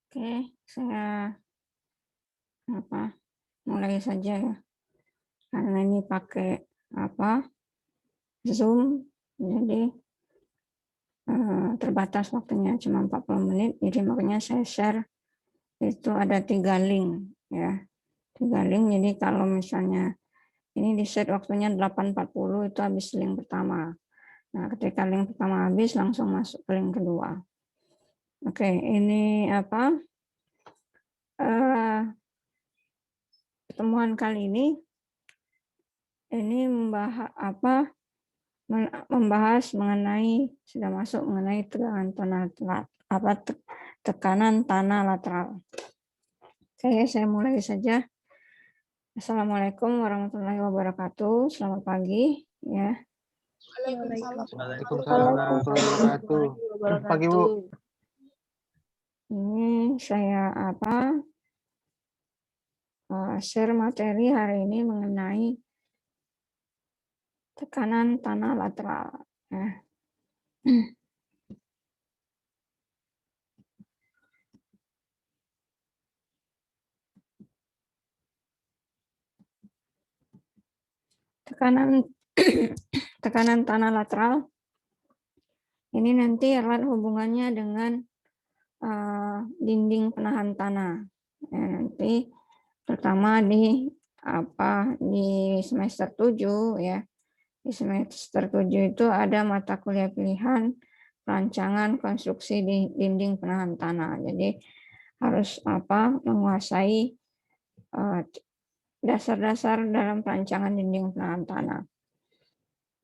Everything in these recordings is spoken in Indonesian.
Oke, saya mulai saja ya. Karena ini pakai Zoom, jadi terbatas waktunya cuma 40 menit. Jadi makanya saya share itu ada 3 link ya. 3 link. Jadi kalau misalnya ini di set waktunya 8.40 itu habis link pertama. Nah, ketika link pertama habis langsung masuk ke link kedua. Oke, ini pertemuan kali ini membahas mengenai sudah masuk mengenai tekanan tanah lateral. Oke, saya mulai saja. Assalamualaikum warahmatullahi wabarakatuh. Selamat pagi ya. Waalaikumsalam warahmatullahi wabarakatuh. Pagi, Bu. Ini saya share materi hari ini mengenai tekanan tanah lateral. Ya. Tekanan tanah lateral ini nanti erat hubungannya dengan dinding penahan tanah. Ya, nanti pertama di semester 7 ya. Di semester 7 itu ada mata kuliah pilihan rancangan konstruksi di dinding penahan tanah. Jadi harus menguasai dasar-dasar dalam perancangan dinding penahan tanah.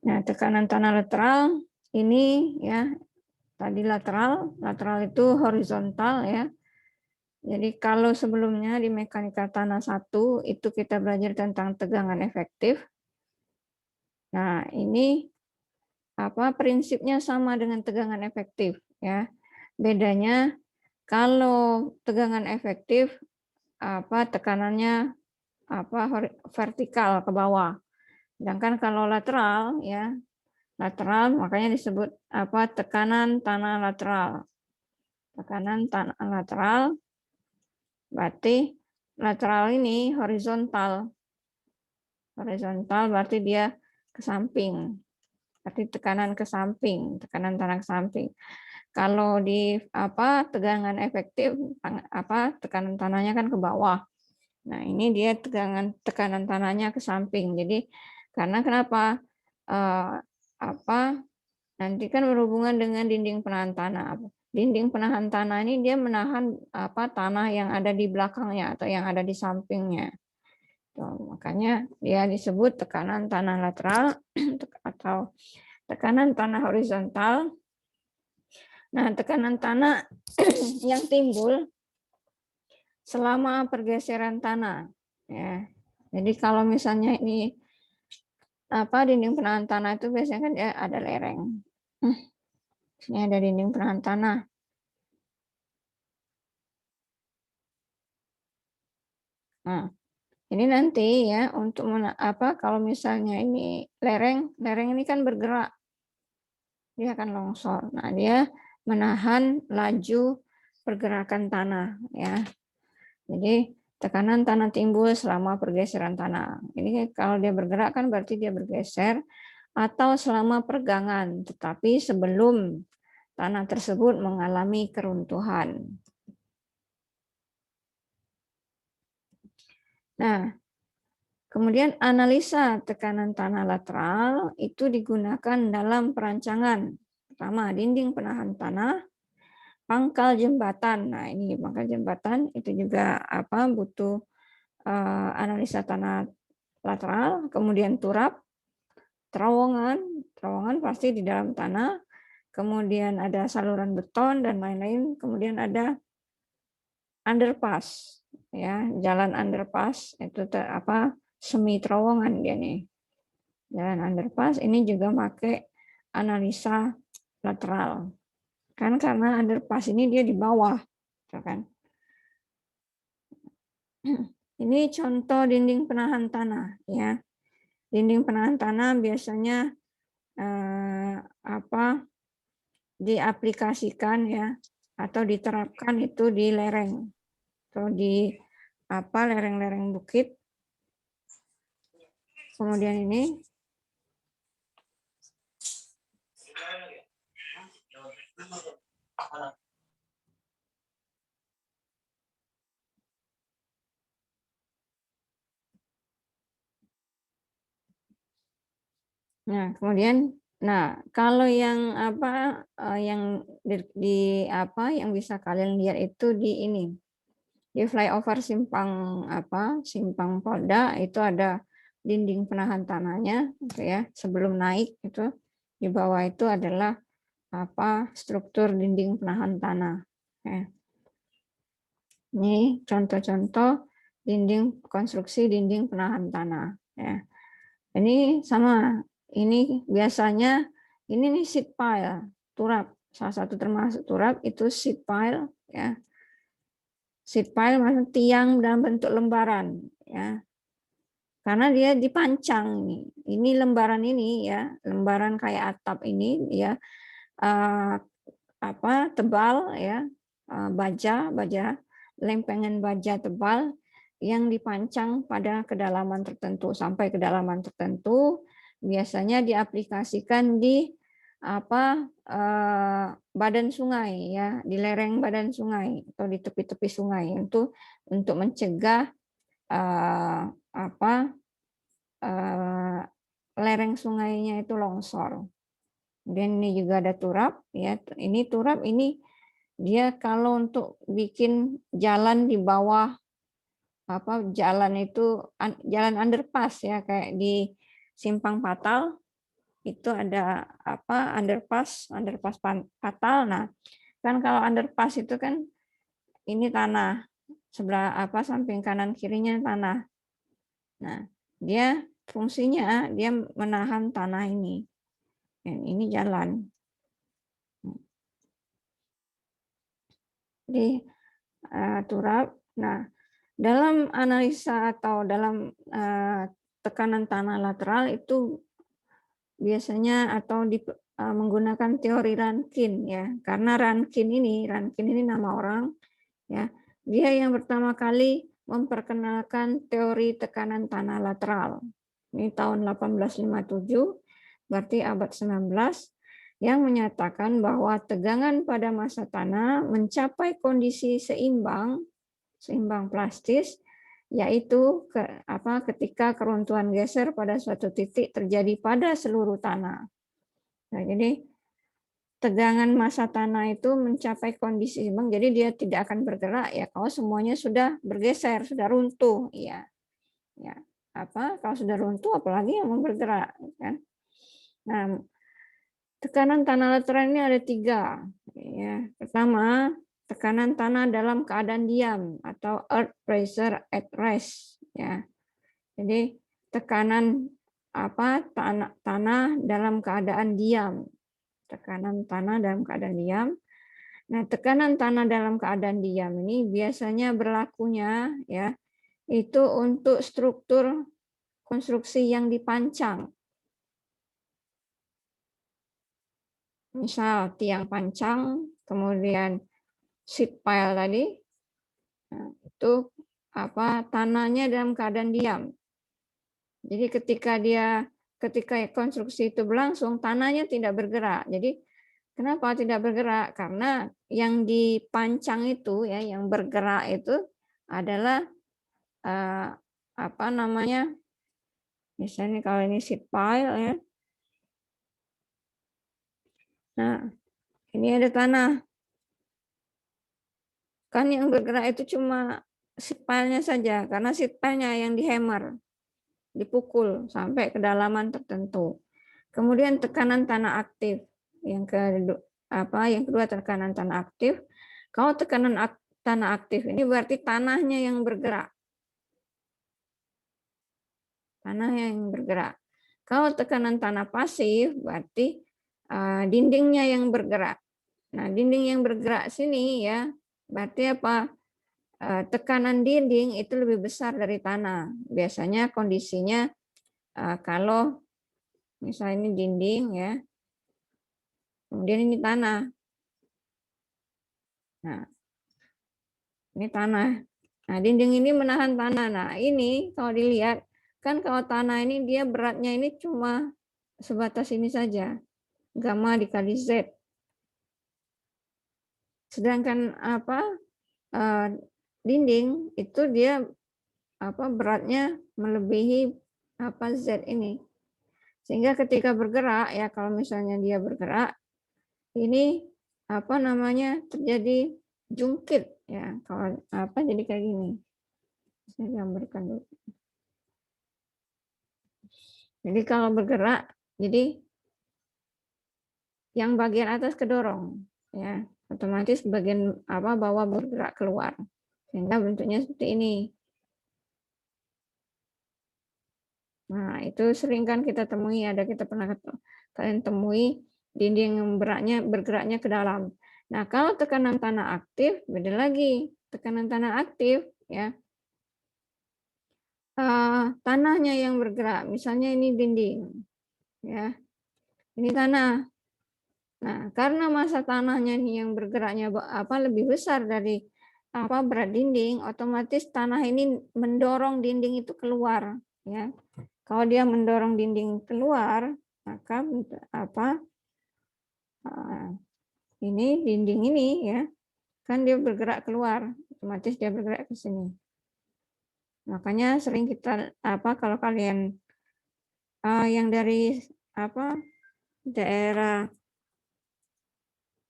Nah, tekanan tanah lateral ini ya, tadi lateral itu horizontal ya. Jadi kalau sebelumnya di mekanika tanah 1 itu kita belajar tentang tegangan efektif. Nah, ini prinsipnya sama dengan tegangan efektif ya. Bedanya kalau tegangan efektif tekanannya vertikal ke bawah. Sedangkan kalau lateral ya, lateral makanya disebut tekanan tanah lateral. Tekanan tanah lateral berarti lateral ini horizontal. Horizontal berarti dia ke samping. Berarti tekanan ke samping, tekanan tanah ke samping. Kalau di tegangan efektif tekanan tanahnya kan ke bawah. Nah, ini dia tekanan tanahnya ke samping. Jadi karena kenapa nanti kan berhubungan dengan dinding penahan tanah. Dinding penahan tanah ini dia menahan tanah yang ada di belakangnya atau yang ada di sampingnya. Tuh, makanya dia disebut tekanan tanah lateral atau tekanan tanah horizontal. Nah, tekanan tanah yang timbul selama pergeseran tanah ya. Jadi kalau misalnya ini dinding penahan tanah itu biasanya kan dia ada lereng. Ini ada dinding penahan tanah. Nah, ini nanti ya untuk kalau misalnya ini lereng ini kan bergerak, dia akan longsor. Nah, dia menahan laju pergerakan tanah ya. Jadi tekanan tanah timbul selama pergeseran tanah. Ini kalau dia bergerak kan berarti dia bergeser, atau selama pergangan, tetapi sebelum tanah tersebut mengalami keruntuhan. Nah, kemudian analisa tekanan tanah lateral itu digunakan dalam perancangan. Pertama, dinding penahan tanah, pangkal jembatan. Nah, ini pangkal jembatan itu juga butuh analisa tanah lateral, kemudian turap, terowongan pasti di dalam tanah, kemudian ada saluran beton dan lain-lain, kemudian ada underpass, ya, jalan underpass itu semi terowongan dia nih. Jalan underpass ini juga pakai analisa lateral. Kan karena underpass ini dia di bawah, kan. Ini contoh dinding penahan tanah, ya. Dinding penahan tanah biasanya diaplikasikan, ya, atau diterapkan itu di lereng atau di lereng-lereng bukit. Kemudian ini kalau yang yang bisa kalian lihat itu di ini, di flyover Simpang Polda itu ada dinding penahan tanahnya, gitu ya. Sebelum naik itu di bawah itu adalah struktur dinding penahan tanah. Ya. Ini contoh-contoh konstruksi dinding penahan tanah. Ya. Ini sama. Ini biasanya ini nih sheet pile, turap. Salah satu termasuk turap itu sheet pile, ya. Sheet pile maksudnya tiang dalam bentuk lembaran, ya. Karena dia dipancang nih. Ini lembaran ini, ya, lembaran kayak atap ini, ya, tebal, ya, baja, lempengan baja tebal yang dipancang pada kedalaman tertentu, sampai kedalaman tertentu, biasanya diaplikasikan di badan sungai, ya, di lereng badan sungai atau di tepi-tepi sungai untuk mencegah lereng sungainya itu longsor. Dan ini juga ada turap, ya. Ini turap ini dia kalau untuk bikin jalan di bawah jalan itu jalan underpass, ya, kayak di Simpang Patal itu ada underpass Patal. Nah, kan kalau underpass itu kan ini tanah, sebelah samping kanan kirinya tanah. Nah, dia fungsinya dia menahan tanah ini. Dan ini jalan. Jadi turap. Nah, dalam analisa atau dalam tekanan tanah lateral itu biasanya atau menggunakan teori Rankin, ya. Karena Rankin ini nama orang, ya. Dia yang pertama kali memperkenalkan teori tekanan tanah lateral. Ini tahun 1857, berarti abad 19, yang menyatakan bahwa tegangan pada massa tanah mencapai kondisi seimbang plastis, yaitu ketika keruntuhan geser pada suatu titik terjadi pada seluruh tanah. Nah, jadi tegangan massa tanah itu mencapai kondisi seimbang, jadi dia tidak akan bergerak, ya, kalau semuanya sudah bergeser, sudah runtuh, ya. Ya, kalau sudah runtuh apalagi yang mau bergerak, kan? Nah, tekanan tanah lateral ini ada 3, ya. Pertama, tekanan tanah dalam keadaan diam atau earth pressure at rest, ya. Jadi tekanan tanah dalam keadaan diam. Tekanan tanah dalam keadaan diam. Nah, tekanan tanah dalam keadaan diam ini biasanya berlakunya, ya, itu untuk struktur konstruksi yang dipancang. Misal tiang pancang, kemudian sheet pile tadi, nah, itu tanahnya dalam keadaan diam. Jadi ketika ketika konstruksi itu berlangsung, tanahnya tidak bergerak. Jadi kenapa tidak bergerak? Karena yang dipancang itu ya, yang bergerak itu adalah apa namanya? Misalnya kalau ini sheet pile ya. Nah, ini ada tanah. Kan yang bergerak itu cuma sheet pile-nya saja, karena sheet pile-nya yang dihammer, dipukul sampai kedalaman tertentu. Kemudian tekanan tanah aktif. Yang kedua tekanan tanah aktif. Kalau tekanan tanah aktif ini berarti tanahnya yang bergerak. Tanahnya yang bergerak. Kalau tekanan tanah pasif berarti dindingnya yang bergerak. Nah, dinding yang bergerak sini ya, berarti apa? Tekanan dinding itu lebih besar dari tanah. Biasanya kondisinya kalau misalnya ini dinding ya, kemudian ini tanah. Nah, ini tanah. Nah, dinding ini menahan tanah. Nah, ini kalau dilihat, kan kalau tanah ini dia beratnya ini cuma sebatas ini saja. Gamma dikali Z. Sedangkan dinding itu dia beratnya melebihi Z ini. Sehingga ketika bergerak ya, kalau misalnya dia bergerak, ini terjadi jungkit ya. Kalau jadi kayak gini. Saya gambarkan dulu. Jadi kalau bergerak, jadi yang bagian atas kedorong ya, otomatis bagian bawah bergerak keluar. Sehingga bentuknya seperti ini. Nah, itu sering kan kita temui, kita pernah kalian temui dinding yang bergeraknya ke dalam. Nah, kalau tekanan tanah aktif, beda lagi. Tekanan tanah aktif ya, tanahnya yang bergerak. Misalnya ini dinding ya, ini tanah. Nah, karena massa tanahnya ini yang bergeraknya lebih besar dari berat dinding, otomatis tanah ini mendorong dinding itu keluar ya. Kalau dia mendorong dinding keluar, maka ini dinding ini ya, kan dia bergerak keluar, otomatis dia bergerak ke sini. Makanya sering kita kalau kalian yang dari daerah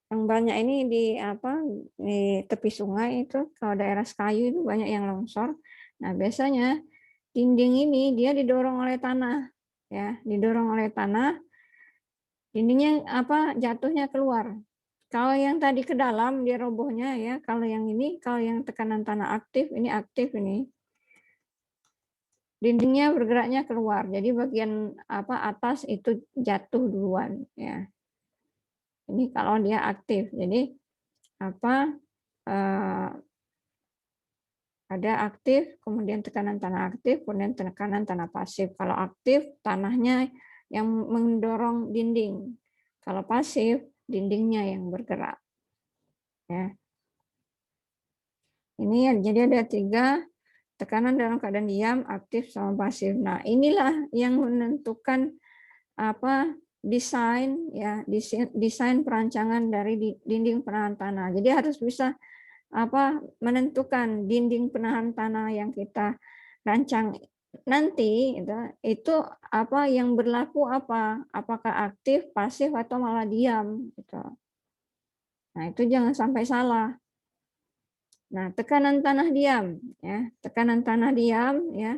yang banyak ini di tepi sungai itu, kalau daerah Sekayu itu banyak yang longsor. Nah, biasanya dinding ini dia didorong oleh tanah ya, didorong oleh tanah, dindingnya jatuhnya keluar. Kalau yang tadi ke dalam dia robohnya ya, kalau yang tekanan tanah aktif, ini aktif ini. Dindingnya bergeraknya keluar. Jadi bagian atas itu jatuh duluan ya. Ini kalau dia aktif. Jadi ada aktif, kemudian tekanan tanah aktif, kemudian tekanan tanah pasif. Kalau aktif, tanahnya yang mendorong dinding. Kalau pasif, dindingnya yang bergerak. Ya. Ini jadi ada 3 tekanan dalam keadaan diam, aktif, sama pasif. Nah, inilah yang menentukan desain perancangan dari dinding penahan tanah. Jadi harus bisa menentukan dinding penahan tanah yang kita rancang nanti itu yang berlaku apakah aktif, pasif, atau malah diam gitu. Nah, itu jangan sampai salah. Nah, tekanan tanah diam ya, tekanan tanah diam ya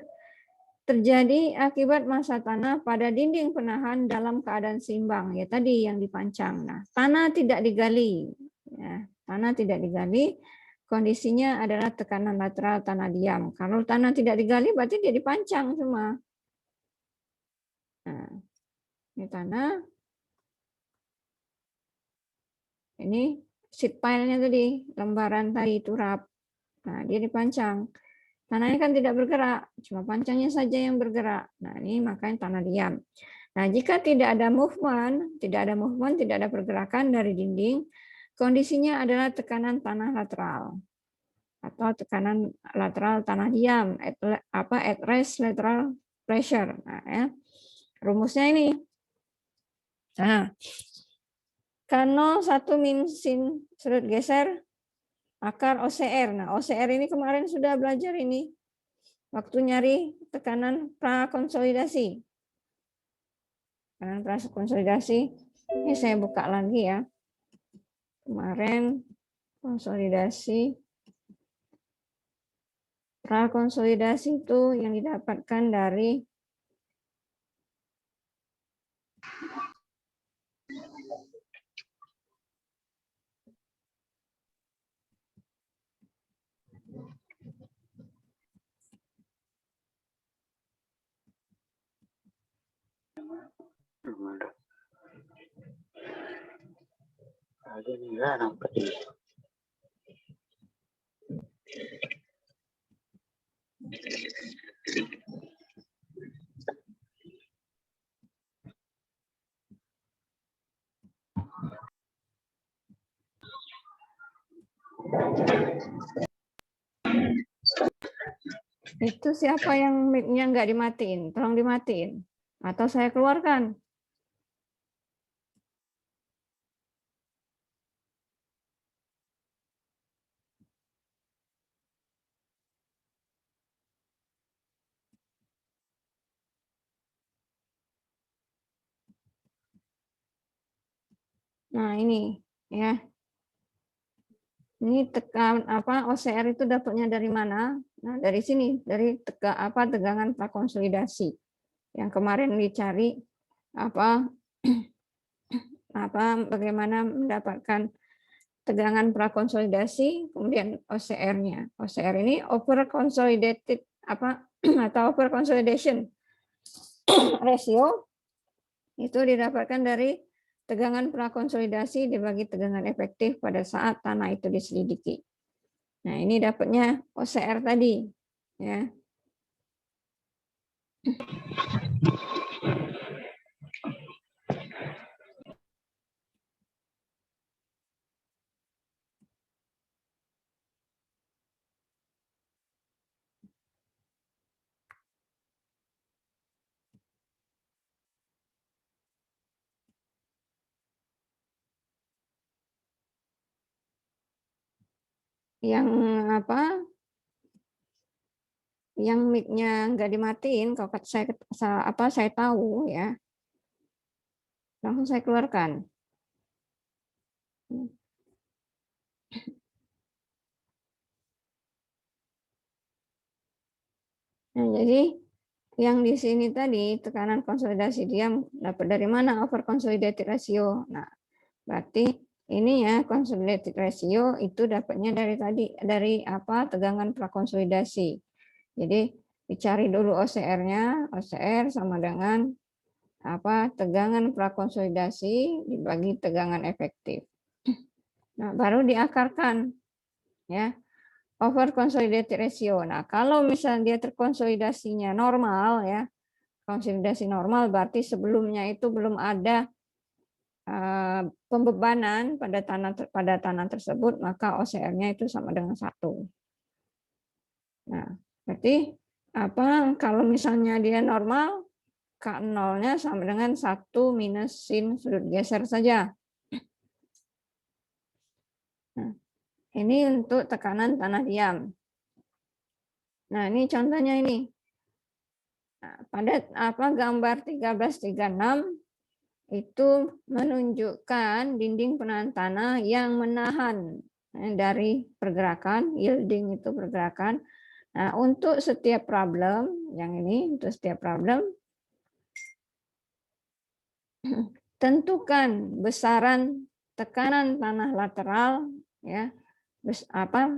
terjadi akibat massa tanah pada dinding penahan dalam keadaan seimbang ya, tadi yang dipancang. Nah, tanah tidak digali ya, tanah tidak digali. Kondisinya adalah tekanan lateral tanah diam. Kalau tanah tidak digali berarti dia dipancang semua. Nah, ini tanah. Ini sheet pile-nya tadi, lembaran tadi turap. Nah, dia dipancang. Tanahnya kan tidak bergerak, cuma pancangnya saja yang bergerak. Nah, ini makanya tanah diam. Nah, jika tidak ada movement, tidak ada pergerakan dari dinding, kondisinya adalah tekanan tanah lateral atau tekanan lateral tanah diam, at rest lateral pressure. Nah, ya. rumusnya ini. Nah, K0 1 min sin sudut geser akar OCR. Nah, OCR ini kemarin sudah belajar ini. Waktu nyari tekanan prakonsolidasi. Tekanan prakonsolidasi. Ini saya buka lagi ya. Kemarin konsolidasi. Prakonsolidasi itu yang didapatkan dari itu siapa yang mic-nya nggak dimatiin? Tolong dimatiin. Atau saya keluarkan. Nah, ini ya. Ini tekan OCR itu dapatnya dari mana? Nah, dari sini, dari tegangan prakonsolidasi. Yang kemarin dicari bagaimana mendapatkan tegangan prakonsolidasi, kemudian OCR-nya. OCR ini over consolidated atau over consolidation ratio itu didapatkan dari tegangan prakonsolidasi dibagi tegangan efektif pada saat tanah itu diselidiki. Nah, ini dapatnya OCR tadi, ya. Yang yang mic-nya nggak dimatiin, kalau saya tahu ya, langsung saya keluarkan. Nah, jadi yang di sini tadi tekanan konsolidasi dia dapat dari mana? Over consolidated ratio. Nah, berarti ini ya consolidated ratio itu dapatnya dari tegangan prakonsolidasi. Jadi dicari dulu OCR-nya, OCR sama dengan tegangan prakonsolidasi dibagi tegangan efektif. Nah, baru diakarkan ya. Over consolidated ratio. Nah, kalau misalnya dia terkonsolidasinya normal ya, konsolidasi normal berarti sebelumnya itu belum ada pembebanan pada tanah tersebut, maka OCR-nya itu sama dengan 1. Nah, berarti kalau misalnya dia normal, K0-nya sama dengan 1 minus sin sudut geser saja. Nah, ini untuk tekanan tanah diam. Nah, ini contohnya ini. Nah, pada gambar 1336 itu menunjukkan dinding penahan tanah yang menahan dari pergerakan, yielding itu pergerakan. Nah, untuk setiap problem, yang ini untuk setiap problem, tentukan besaran tekanan tanah lateral ya.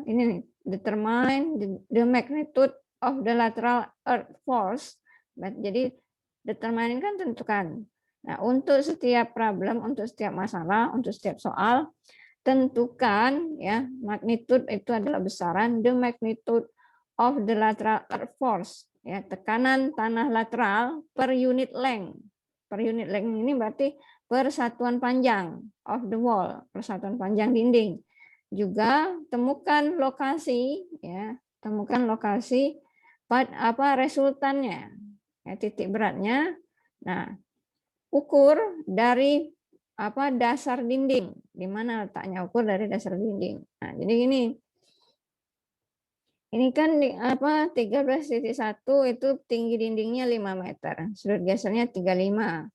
Ini nih, determine the magnitude of the lateral earth force. Jadi determine kan tentukan. Nah, untuk setiap problem, untuk setiap masalah, untuk setiap soal, tentukan ya magnitude itu adalah besaran the magnitude of the lateral earth force ya, tekanan tanah lateral per unit length. Per unit length ini berarti persatuan panjang of the wall, persatuan panjang dinding. Juga temukan lokasi ya, temukan lokasi resultannya ya, titik beratnya Nah, ukur dari dasar dinding. Di mana letaknya ukur dari dasar dinding. Nah, jadi ini kan 13.1 itu tinggi dindingnya 5 meter, sudut gesernya 35.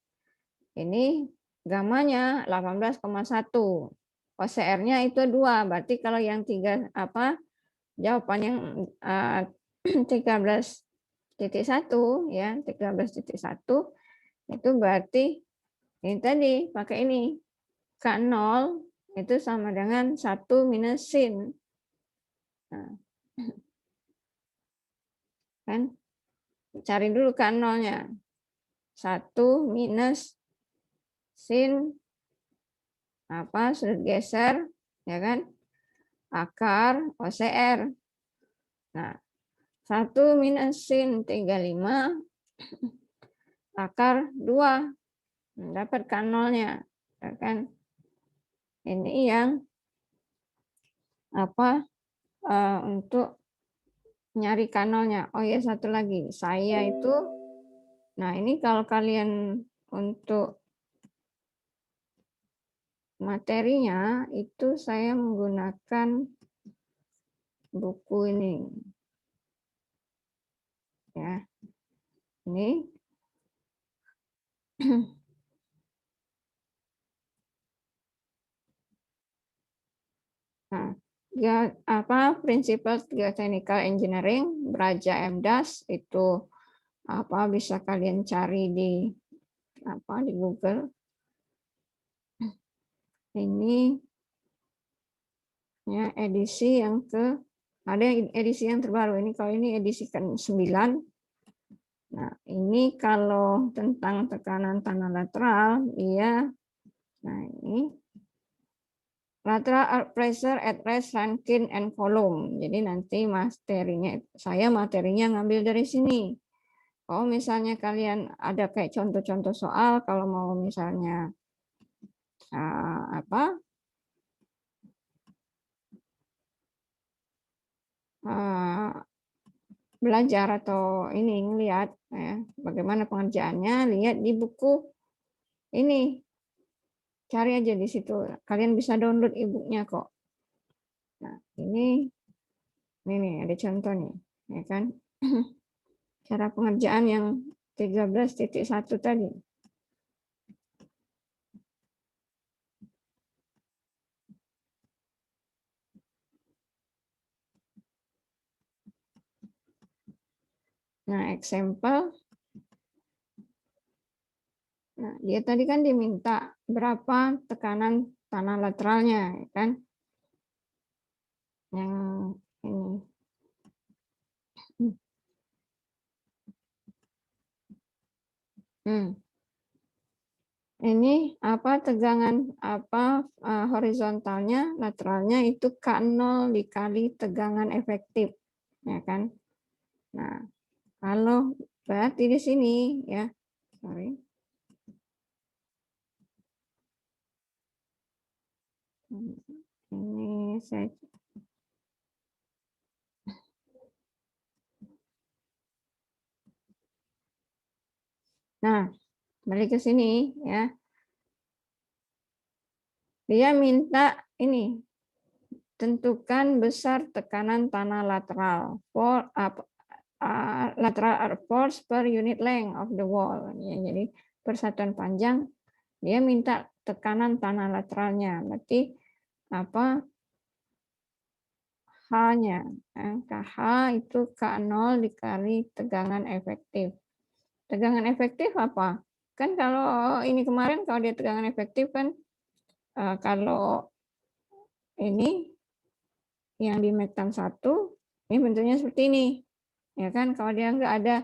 Ini gamanya 18,1. OCR-nya itu 2. Berarti kalau yang jawaban yang 13.1 ya, 13.1 itu berarti ini tadi pakai ini. K0 itu sama dengan 1 minus sin. Nah, kan cari dulu K0-nya. 1 minus sin sudut geser, ya kan? Akar OCR. Nah, 1 minus sin 35 akar 2. Dapat K0-nya, ya kan? Ini yang untuk nyari K0-nya. Oh ya, satu lagi. Nah, ini kalau kalian untuk materinya itu saya menggunakan buku ini. Ya. Ini nah, Principles Geotechnical Engineering Braja MDAS itu bisa kalian cari di Google. Ini ya edisi ada edisi yang terbaru ini, kalau ini edisi ke-9. Nah, ini kalau tentang tekanan tanah lateral, nah ini lateral earth pressure at rest, Rankine and column. Jadi nanti materinya ngambil dari sini. Kalau misalnya kalian ada kayak contoh-contoh soal, kalau mau misalnya belajar atau ini ngelihat ya, bagaimana pengerjaannya, lihat di buku ini, cari aja di situ, kalian bisa download e-booknya kok. Nah, ini nih ada contoh nih, ya kan? Cara pengerjaan yang 13.1 tadi. Nah, example. Nah, dia tadi kan diminta berapa tekanan tanah lateralnya, ya kan? Yang ini. Ini tegangan horizontalnya, lateralnya itu K0 dikali tegangan efektif, ya kan? Nah, kalau berarti di sini ya, sorry. Ini saya Nah, balik ke sini ya. Dia minta ini, tentukan besar tekanan tanah lateral lateral earth force per unit length of the wall. Ya, jadi persatuan panjang dia minta tekanan tanah lateralnya. Berarti H-nya. KH itu K0 dikali tegangan efektif. Tegangan efektif apa? Kan kalau ini kemarin kalau dia tegangan efektif kan kalau ini yang di metal 1 ini bentuknya seperti ini. Ya kan, kalau dia nggak ada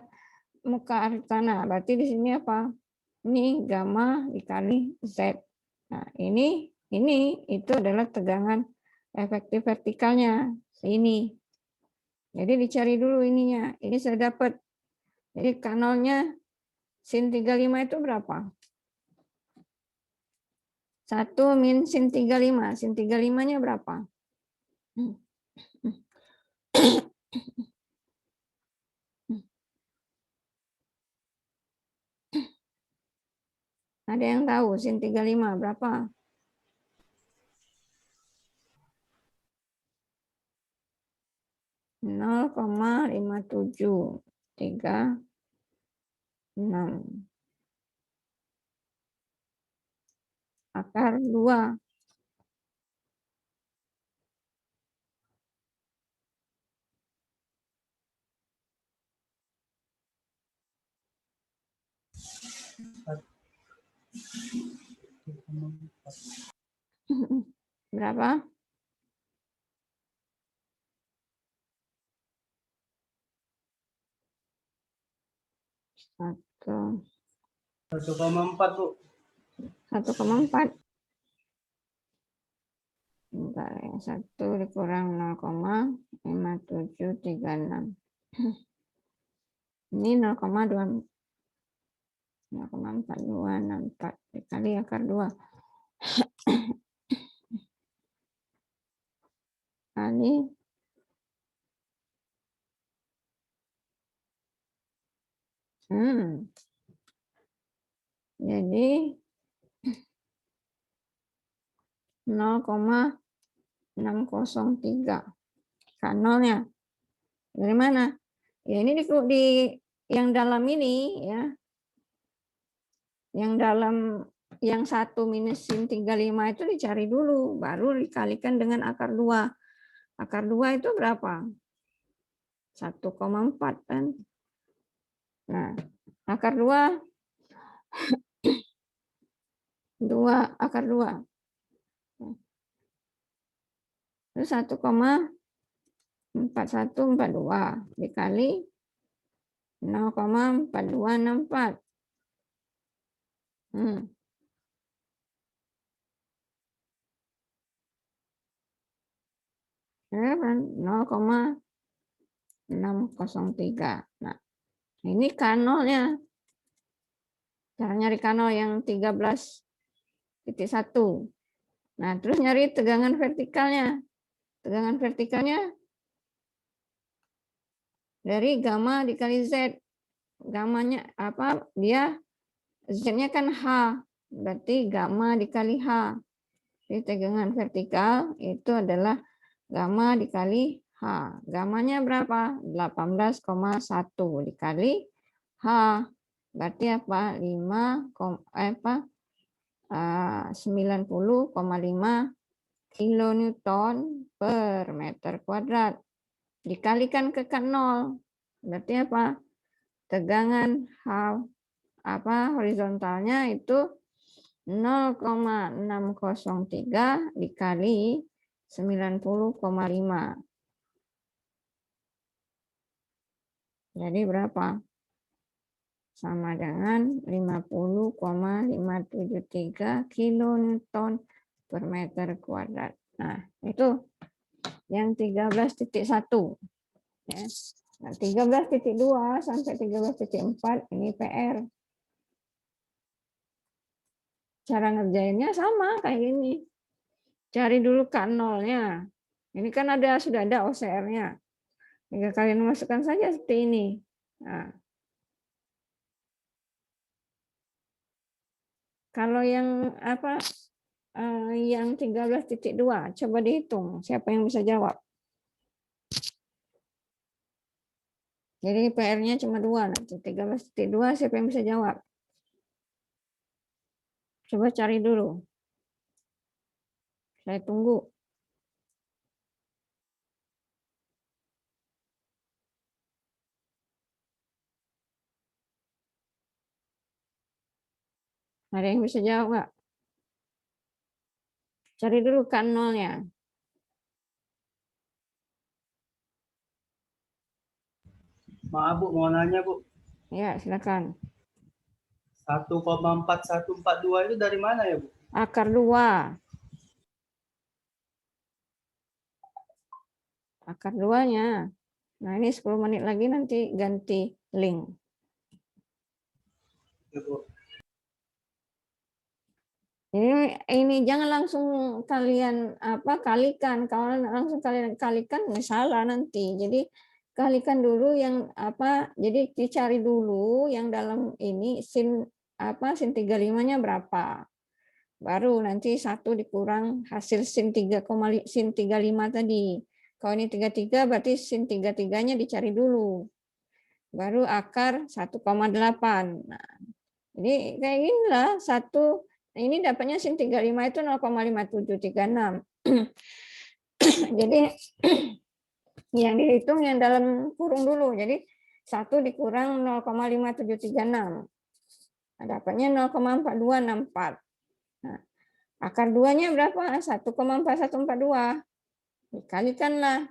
muka arus tanah, berarti di sini apa? Ini gamma dikali Z. Nah, ini itu adalah tegangan efektif vertikalnya sini. Jadi dicari dulu ininya. Ini saya dapat. Jadi K0-nya sin 35 itu berapa? 1 min sin 35. Sin 35-nya berapa? Ada yang tahu sin 35 berapa? Nol koma 5736 akar 2. Berapa? Satu. 1,4 Bu. 1,4. Bentar ya, 1 dikurang 0,5736. Ini 0,4264 dikali akar 2 kali jadi 0,603 kanalnya dari mana? Ya ini di yang dalam ini ya. Yang dalam yang 1 minus sin 35 itu dicari dulu, baru dikalikan dengan akar 2. Akar 2 itu berapa? 1,4 kan? Nah, akar 2 akar 2. Itu 1,4142 dikali 0,4264. Ya kan? 0,603. Nah, ini kanalnya. Cara nyari kanal yang 13,1. Nah, terus nyari tegangan vertikalnya. Tegangan vertikalnya dari gamma dikali Z. Gammanya apa? Dia Z-nya kan H. Berarti gamma dikali H. Jadi tegangan vertikal itu adalah gamma dikali H. Gammanya berapa? 18,1 dikali H. Berarti apa? 90,5 kilonewton per meter kuadrat. Dikalikan ke K0. Berarti apa? Tegangan horizontalnya itu 0,603 dikali 90,5. Jadi berapa? Sama dengan 50,573 kilonewton per meter kuadrat. Nah, itu yang 13.1. Ya. Nah, 13.2 sampai 13.4 ini PR. Cara ngerjainnya sama kayak ini. Cari dulu K0-nya. Ini kan sudah ada OCR-nya. Jika kalian masukkan saja seperti ini. Nah, kalau yang yang 13.2 coba dihitung. Siapa yang bisa jawab? Jadi PR-nya cuma 2 nanti. 13.2 siapa yang bisa jawab? Coba cari dulu. Saya tunggu. Ada yang bisa jawab nggak? Cari dulu K0-nya. Maaf Bu, mau nanya Bu. Ya, silakan. 1,4142 itu dari mana ya Bu? Akar 2. Akar 2-nya. Nah, ini 10 menit lagi nanti ganti link. Ya, Bu. Ini jangan langsung kalian kalikan. Kalau langsung kalian kalikan salah nanti. Jadi kalikan dulu yang jadi dicari dulu yang dalam ini sin sin 35-nya berapa. Baru nanti 1 dikurang hasil sin 35 tadi. Kalau ini 33 berarti sin 33-nya dicari dulu. Baru akar 1,8. Nah, jadi kayak ginilah ini dapatnya sin 35 itu 0,5736. Jadi yang dihitung yang dalam kurung dulu. Jadi 1 dikurang 0,5736. Nah, dapatnya 0,4264. Nah, akar 2-nya berapa? 1,4142. Dikalikanlah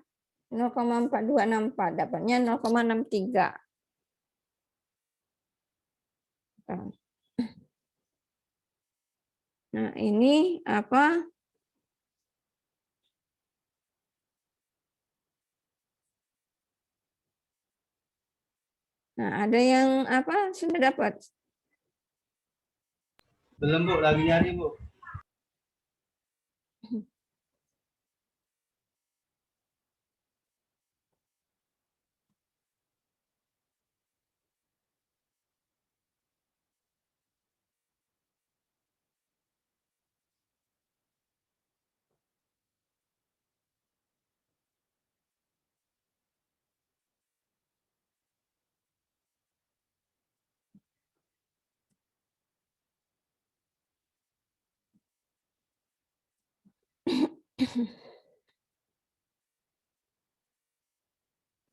0,4264, dapatnya 0,63. Nah, ini apa? Nah, ada yang apa? Sudah dapat? Belum Bu, lagi nyari Bu.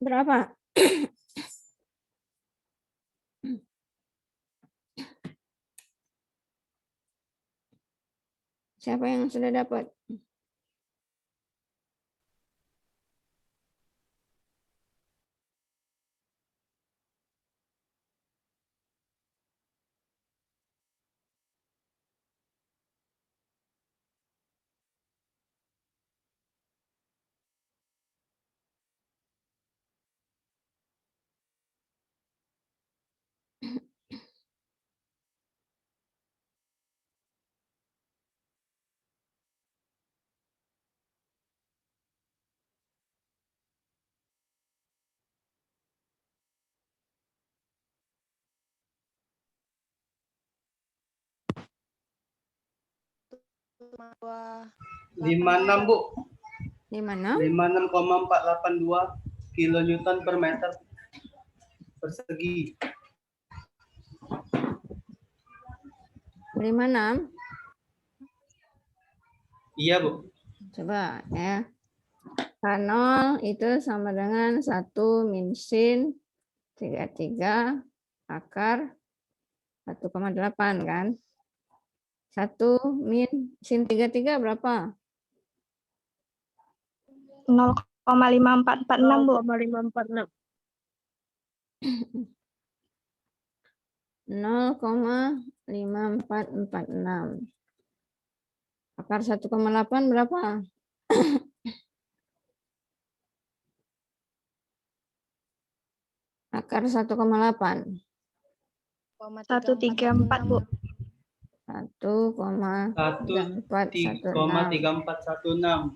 Berapa? Siapa yang sudah dapat? Wah, 56 Bu. 56? 56,482 kilonewton per meter persegi. 56? Iya Bu. Coba ya. K0 itu sama dengan 1 min sin 33 akar 1,8 kan? 1 min sin 33 berapa? 0,5446 Bu. 0,546. 0,5446. Akar 1,8 berapa? Akar 1,8. 134 Bu. 1,3416. 1,3416.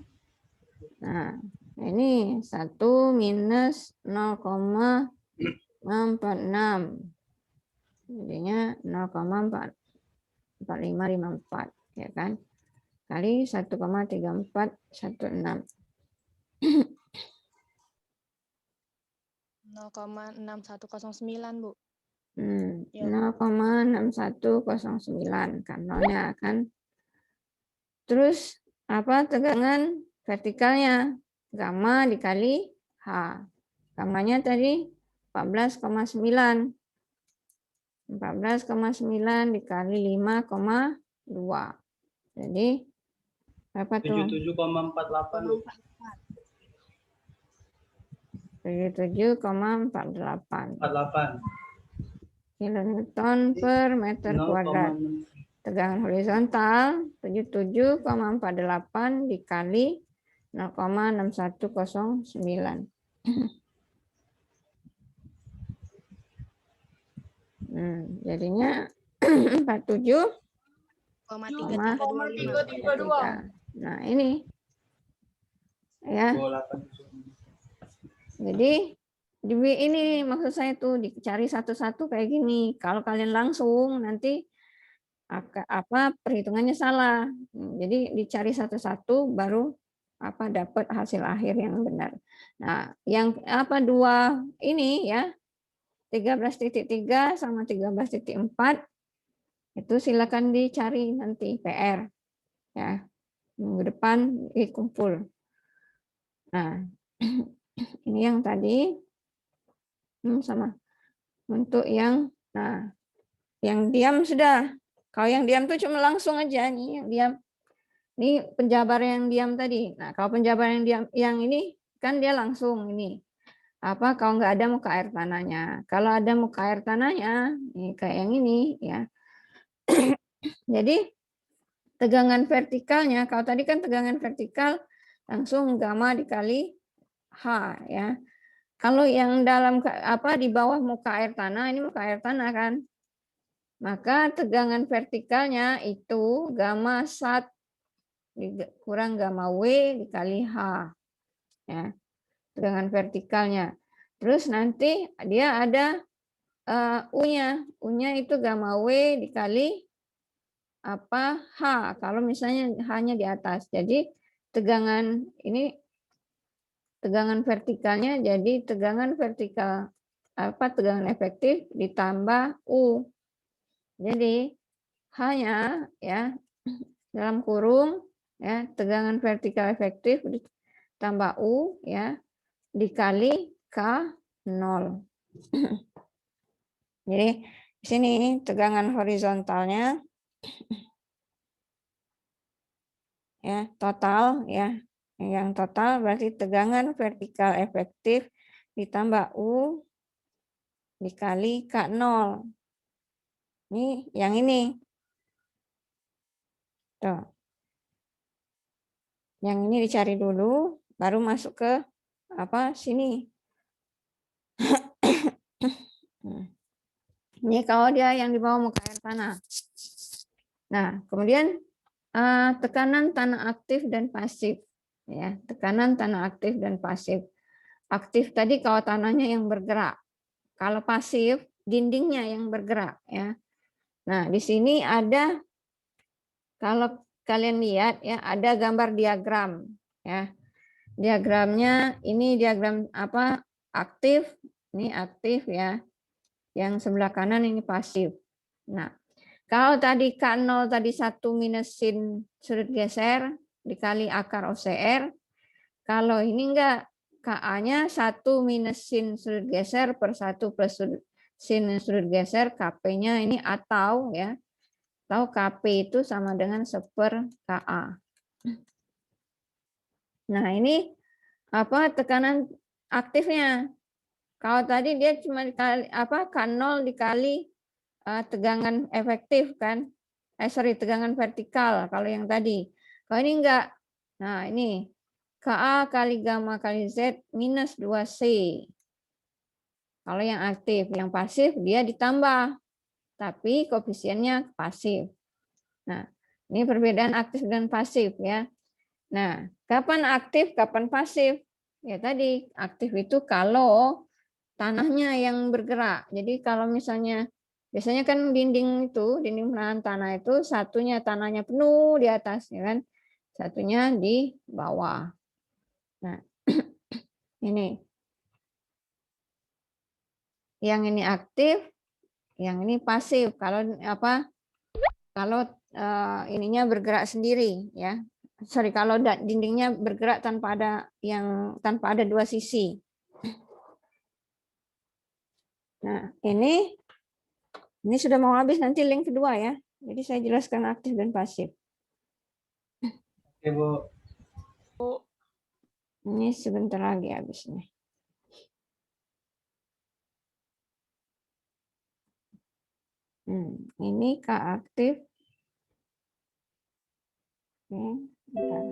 Nah, ini 1 minus 0,46. Jadinya 0,4554, ya kan? Kali 1,3416. 0,6109 Bu. 0,6109 kan nolnya kan. Terus apa tegangan vertikalnya? Gamma dikali H. Gammanya tadi 14,9. 14,9 dikali 5,2. Jadi berapa tuh? 77,48 Bu. 77,48 48. kilonewton per meter kuadrat. 0,6. Tegangan horizontal 77,48 dikali 0,6109. Jadinya 47,33. Nah, ini ya. Jadi ini maksud saya tuh dicari satu-satu kayak gini. Kalau kalian langsung nanti perhitungannya salah. Jadi dicari satu-satu baru dapat hasil akhir yang benar. Nah, yang dua ini ya 13.3 sama 13.4 itu silakan dicari nanti PR ya. Minggu depan dikumpul. Nah, ini yang tadi sama. Untuk yang diam sudah. Kalau yang diam tuh cuma langsung aja nih yang diam. Ini penjabar yang diam tadi. Nah, kalau penjabar yang diam yang ini kan dia langsung ini. Kalau nggak ada muka air tanahnya. Kalau ada muka air tanahnya, ini kayak yang ini ya. Jadi tegangan vertikalnya, kalau tadi kan tegangan vertikal langsung gamma dikali H ya. Kalau yang dalam di bawah muka air tanah, ini muka air tanah kan. Maka tegangan vertikalnya itu gamma sat kurang gamma W dikali H. Ya. Tegangan vertikalnya. Terus nanti dia ada U-nya. U-nya itu gamma W dikali H. Kalau misalnya H-nya di atas. Jadi tegangan ini tegangan vertikalnya jadi tegangan vertikal tegangan efektif ditambah U. Jadi hanya ya dalam kurung ya tegangan vertikal efektif ditambah U ya dikali K0. Jadi di sini tegangan horizontalnya ya total ya. Yang total berarti tegangan vertikal efektif ditambah U dikali K0. Ini yang ini. Tuh. Yang ini dicari dulu, baru masuk ke sini. Ini kalau dia yang di bawah muka air tanah. Nah, kemudian tekanan tanah aktif dan pasif. Ya, tekanan tanah aktif dan pasif. Aktif tadi kalau tanahnya yang bergerak. Kalau pasif, dindingnya yang bergerak. Ya. Nah, di sini ada, kalau kalian lihat ya, ada gambar diagram. Ya. Diagramnya ini diagram aktif, ini aktif ya. Yang sebelah kanan ini pasif. Nah, kalau tadi K0 tadi 1 minus sin sudut geser dikali akar OCR. Kalau ini enggak, KA-nya 1 minus sin sudut geser per 1 plus sin sudut geser, KP-nya ini atau ya. Atau KP itu sama dengan 1/KA. Nah, ini tekanan aktifnya. Kalau tadi dia cuma dikali K0 dikali tegangan efektif kan? Tegangan vertikal kalau yang tadi. Kalau ini enggak. Nah, ini KA kali gamma kali Z minus 2C. Kalau yang aktif, yang pasif dia ditambah. Tapi koefisiennya pasif. Nah, ini perbedaan aktif dan pasif ya. Nah, kapan aktif, kapan pasif? Ya tadi, aktif itu kalau tanahnya yang bergerak. Jadi kalau misalnya biasanya kan dinding penahan tanah itu satunya tanahnya penuh di atas ya kan. Satunya di bawah. Nah, ini. Yang ini aktif, yang ini pasif. Kalau ininya bergerak sendiri ya. Sorry, kalau dindingnya bergerak tanpa ada dua sisi. Nah, ini sudah mau habis, nanti link kedua ya. Jadi saya jelaskan aktif dan pasif. Oke, Bu. Ini sebentar lagi habisnya. Ini K aktif. Oke, bentar.